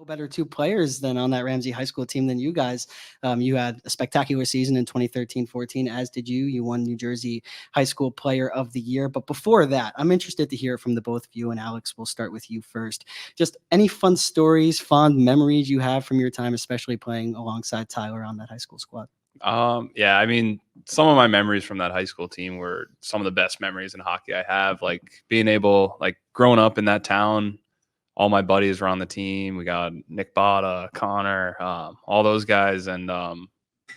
better two players than on that Ramsey high school team than you guys. You had a spectacular season in 2013-14, as did you. You won New Jersey High School Player of the Year. But before that, I'm interested to hear from the both of you. And Alex, we'll start with you first. Just any fun stories, fond memories you have from your time, especially playing alongside Tyler on that high school squad? Yeah, I mean, some of my memories from that high school team were some of the best memories in hockey I have. Like being able, like growing up in that town, all my buddies were on the team. We got Nick Botta, Connor, all those guys, and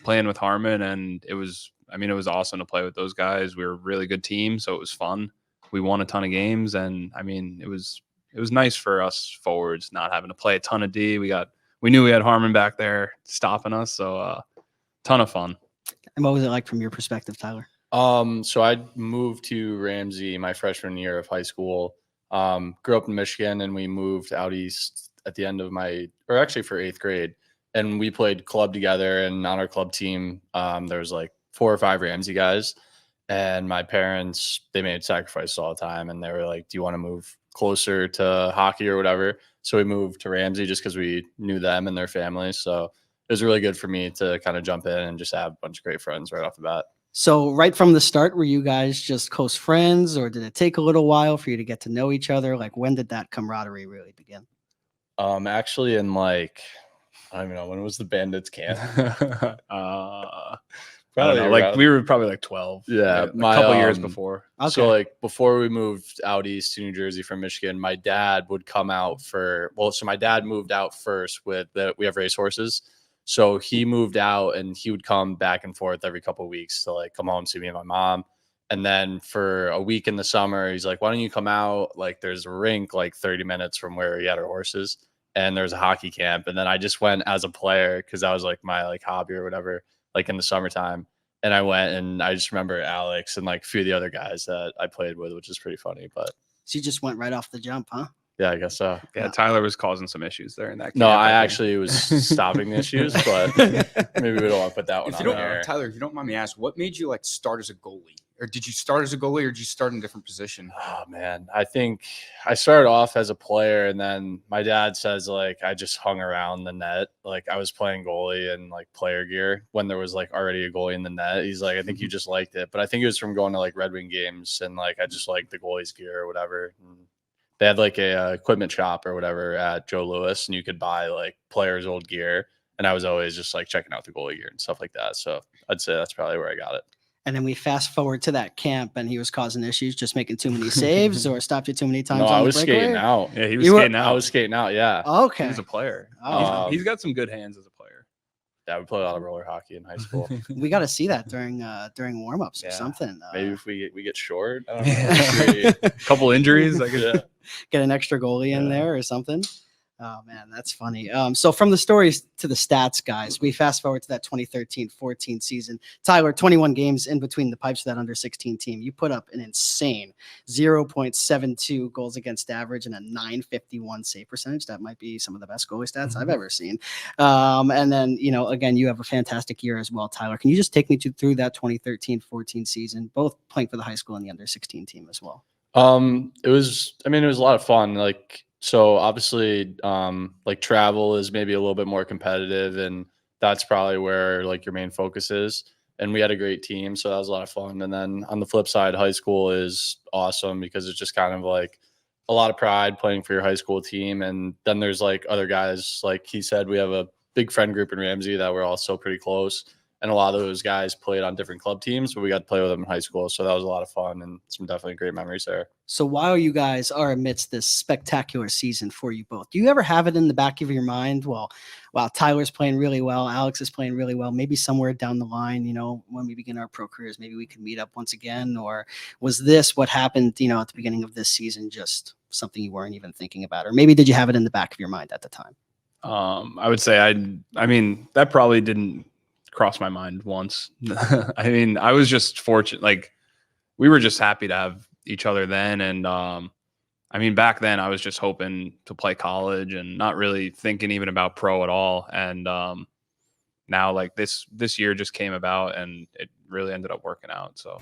playing with Harmon. And it was awesome to play with those guys. We were a really good team, so it was fun. We won a ton of games, and I mean, it was nice for us forwards not having to play a ton of D. We knew we had Harmon back there stopping us, so ton of fun. And what was it like from your perspective, Tyler? So I moved to Ramsey my freshman year of high school. Grew up in Michigan, and we moved out east at the end of for 8th grade. And we played club together, and on our club team, there was like 4 or 5 Ramsey guys. And my parents, they made sacrifices all the time, and they were like, do you want to move closer to hockey or whatever? So we moved to Ramsey just because we knew them and their families. So it was really good for me to kind of jump in and just have a bunch of great friends right off the bat. So right from the start, were you guys just close friends, or did it take a little while for you to get to know each other? Like, when did that camaraderie really begin? Actually in I don't even know, when was the Bandits camp? We were probably like 12. Yeah, a couple years before. Okay. So before we moved out east to New Jersey from Michigan, my dad would come out so my dad moved out first we have racehorses. So he moved out, and he would come back and forth every couple of weeks to come home, see me and my mom. And then for a week in the summer, he's like, why don't you come out? Like, there's a rink 30 minutes from where he had our horses, and there's a hockey camp. And then I just went as a player because that was my hobby or whatever, in the summertime. And I went, and I just remember Alex and a few of the other guys that I played with, which is pretty funny. But so you just went right off the jump, huh? Yeah, I guess so. Yeah, Tyler was causing some issues there in that camp. No, I actually was stopping the issues, but maybe we don't want to put that one on there. Tyler, if you don't mind me asking, what made you start as a goalie? Or did you start as a goalie, or did you start in a different position? Oh, man. I think I started off as a player, and then my dad says, I just hung around the net. I was playing goalie in, player gear when there was, already a goalie in the net. He's like, I think you just liked it. But I think it was from going to, Red Wing games, and, I just liked the goalie's gear or whatever. And they had a equipment shop or whatever at Joe Louis, and you could buy players' old gear. And I was always just checking out the goalie gear and stuff like that. So I'd say that's probably where I got it. And then we fast forward to that camp, and he was causing issues, just making too many saves, or stopped you too many times. No, on I the was breakaway? skating out. Yeah, he was skating out. I was skating out. Yeah. Okay. He was a player. He's got some good hands as a player. Yeah, we played a lot of roller hockey in high school. We got to see that during warm-ups or something. Maybe if we get short, I don't know. A couple injuries, I could get an extra goalie in there or something. Oh man, that's funny. So from the stories to the stats, guys, we fast forward to that 2013-14 season. Tyler, 21 games in between the pipes for that under 16 team. You put up an insane 0.72 goals against average and a 951 save percentage. That might be some of the best goalie stats I've ever seen. And then, again, you have a fantastic year as well, Tyler. Can you just take me through that 2013-14 season, both playing for the high school and the under 16 team as well? It was a lot of fun. So obviously, travel is maybe a little bit more competitive, and that's probably where your main focus is. And we had a great team, so that was a lot of fun. And then on the flip side, high school is awesome because it's just kind of a lot of pride playing for your high school team. And then there's other guys, like he said, we have a big friend group in Ramsey that we're all still pretty close. And a lot of those guys played on different club teams, but we got to play with them in high school. So that was a lot of fun and some definitely great memories there. So while you guys are amidst this spectacular season for you both, do you ever have it in the back of your mind? Well, wow, Tyler's playing really well. Alex is playing really well. Maybe somewhere down the line, when we begin our pro careers, maybe we could meet up once again. Or was this what happened, at the beginning of this season, just something you weren't even thinking about? Or maybe did you have it in the back of your mind at the time? I would say that probably didn't cross my mind once. I was just fortunate. We were just happy to have each other then. And back then I was just hoping to play college and not really thinking even about pro at all. And now this year just came about and it really ended up working out. So